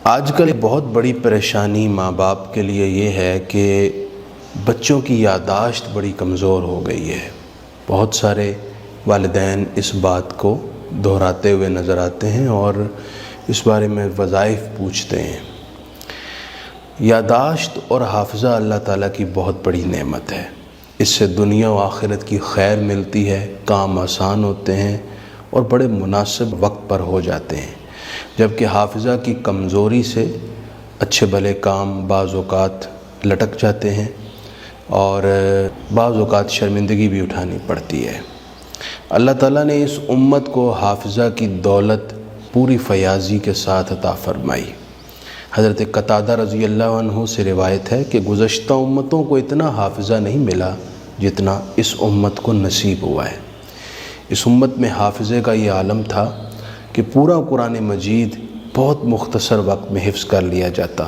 آج کل بہت بڑی پریشانی ماں باپ کے لیے یہ ہے کہ بچوں کی یادداشت بڑی کمزور ہو گئی ہے۔ بہت سارے والدین اس بات کو دہراتے ہوئے نظر آتے ہیں اور اس بارے میں وظائف پوچھتے ہیں۔ یادداشت اور حافظہ اللہ تعالیٰ کی بہت بڑی نعمت ہے۔ اس سے دنیا و آخرت کی خیر ملتی ہے، کام آسان ہوتے ہیں اور بڑے مناسب وقت پر ہو جاتے ہیں، جبکہ حافظہ کی کمزوری سے اچھے بھلے کام بعض اوقات لٹک جاتے ہیں اور بعض اوقات شرمندگی بھی اٹھانی پڑتی ہے۔ اللہ تعالیٰ نے اس امت کو حافظہ کی دولت پوری فیاضی کے ساتھ عطا فرمائی۔ حضرت قتادہ رضی اللہ عنہ سے روایت ہے کہ گزشتہ امتوں کو اتنا حافظہ نہیں ملا جتنا اس امت کو نصیب ہوا ہے۔ اس امت میں حافظے کا یہ عالم تھا کہ پورا قرآن مجید بہت مختصر وقت میں حفظ کر لیا جاتا،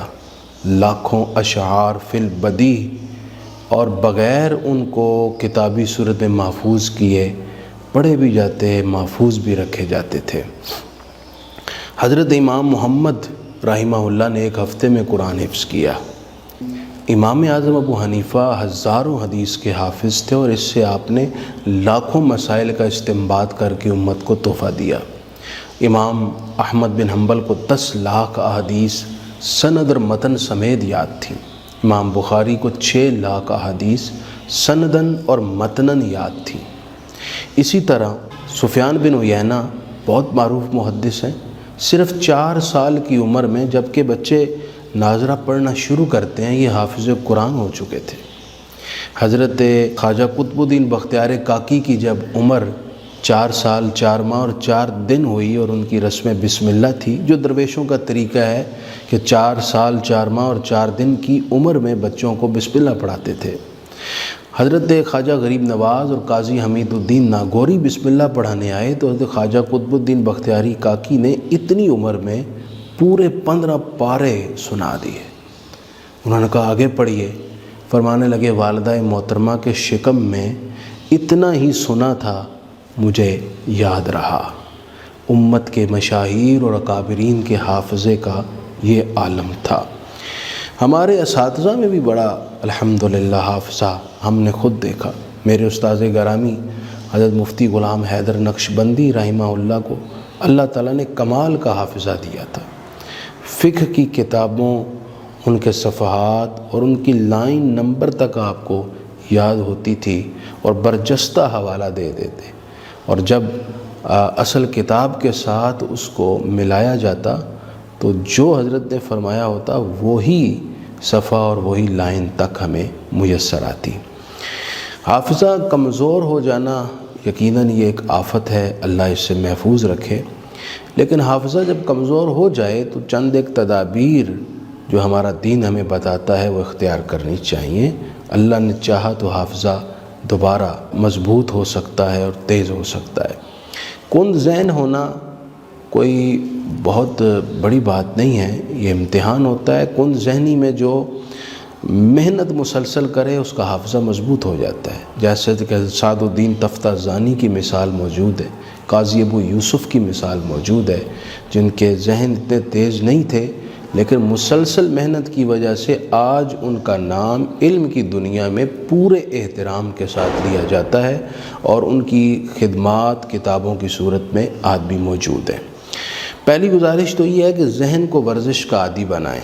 لاکھوں اشعار فی البدیہہ، اور بغیر ان کو کتابی صورت میں محفوظ کیے پڑھے بھی جاتے، محفوظ بھی رکھے جاتے تھے۔ حضرت امام محمد رحمہ اللہ نے ایک ہفتے میں قرآن حفظ کیا۔ امام اعظم ابو حنیفہ ہزاروں حدیث کے حافظ تھے اور اس سے آپ نے لاکھوں مسائل کا استنباط کر کے امت کو تحفہ دیا۔ امام احمد بن حنبل کو 10 لاکھ احادیث سند اور متن سمیت یاد تھی۔ امام بخاری کو 6 لاکھ احادیث سندن اور متنن یاد تھی۔ اسی طرح سفیان بن عیینہ بہت معروف محدث ہیں، صرف 4 سال کی عمر میں جبکہ بچے ناظرہ پڑھنا شروع کرتے ہیں یہ حافظ قرآن ہو چکے تھے۔ حضرت خواجہ قطب الدین بختیار کاکی کی جب عمر 4 سال 4 ماہ اور 4 دن ہوئی اور ان کی رسم بسم اللہ تھی، جو درویشوں کا طریقہ ہے کہ 4 سال 4 ماہ اور 4 دن کی عمر میں بچوں کو بسم اللہ پڑھاتے تھے۔ حضرت خواجہ غریب نواز اور قاضی حمید الدین ناگوری بسم اللہ پڑھانے آئے تو حضرت خواجہ قطب الدین بختیاری کاکی نے اتنی عمر میں پورے 15 پارے سنا دیے۔ انہوں نے کہا آگے پڑھیے۔ فرمانے لگے والدہ محترمہ کے شکم میں اتنا ہی سنا تھا، مجھے یاد رہا۔ امت کے مشاہیر اور اکابرین کے حافظے کا یہ عالم تھا۔ ہمارے اساتذہ میں بھی بڑا الحمدللہ حافظہ ہم نے خود دیکھا۔ میرے استاذ گرامی حضرت مفتی غلام حیدر نقشبندی رحمہ اللہ کو اللہ تعالیٰ نے کمال کا حافظہ دیا تھا۔ فقہ کی کتابوں، ان کے صفحات اور ان کی لائن نمبر تک آپ کو یاد ہوتی تھی اور برجستہ حوالہ دے دیتے، اور جب اصل کتاب کے ساتھ اس کو ملایا جاتا تو جو حضرت نے فرمایا ہوتا وہی صفحہ اور وہی لائن تک ہمیں میسر آتی۔ حافظہ کمزور ہو جانا یقیناً یہ ایک آفت ہے، اللہ اس سے محفوظ رکھے، لیکن حافظہ جب کمزور ہو جائے تو چند ایک تدابیر جو ہمارا دین ہمیں بتاتا ہے وہ اختیار کرنی چاہیے۔ اللہ نے چاہا تو حافظہ دوبارہ مضبوط ہو سکتا ہے اور تیز ہو سکتا ہے۔ کند ذہن ہونا کوئی بہت بڑی بات نہیں ہے، یہ امتحان ہوتا ہے۔ کند ذہنی میں جو محنت مسلسل کرے اس کا حافظہ مضبوط ہو جاتا ہے، جیسے کہ سعد الدین تفتازانی کی مثال موجود ہے، قاضی ابو یوسف کی مثال موجود ہے، جن کے ذہن اتنے تیز نہیں تھے لیکن مسلسل محنت کی وجہ سے آج ان کا نام علم کی دنیا میں پورے احترام کے ساتھ لیا جاتا ہے اور ان کی خدمات کتابوں کی صورت میں آج بھی موجود ہیں۔ پہلی گزارش تو یہ ہے کہ ذہن کو ورزش کا عادی بنائیں،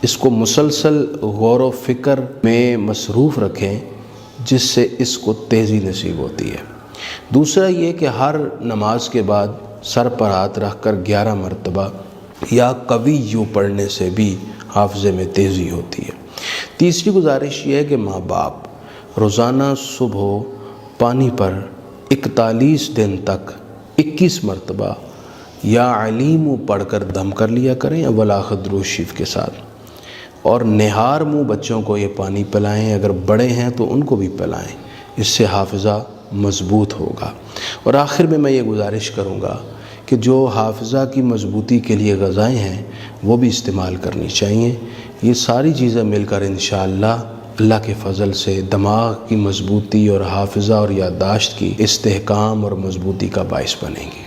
اس کو مسلسل غور و فکر میں مصروف رکھیں جس سے اس کو تیزی نصیب ہوتی ہے۔ دوسرا یہ کہ ہر نماز کے بعد سر پر ہاتھ رکھ کر 11 مرتبہ یا قوی یوں پڑھنے سے بھی حافظے میں تیزی ہوتی ہے۔ تیسری گزارش یہ ہے کہ ماں باپ روزانہ صبح پانی پر 41 دن تک 21 مرتبہ یا علیم پڑھ کر دم کر لیا کریں اول آخر درود شریف کے ساتھ، اور نہار منہ بچوں کو یہ پانی پلائیں، اگر بڑے ہیں تو ان کو بھی پلائیں، اس سے حافظہ مضبوط ہوگا۔ اور آخر میں میں یہ گزارش کروں گا کہ جو حافظہ کی مضبوطی کے لیے غذائیں ہیں وہ بھی استعمال کرنی چاہیے۔ یہ ساری چیزیں مل کر انشاءاللہ اللہ کے فضل سے دماغ کی مضبوطی اور حافظہ اور یادداشت کی استحکام اور مضبوطی کا باعث بنیں گی۔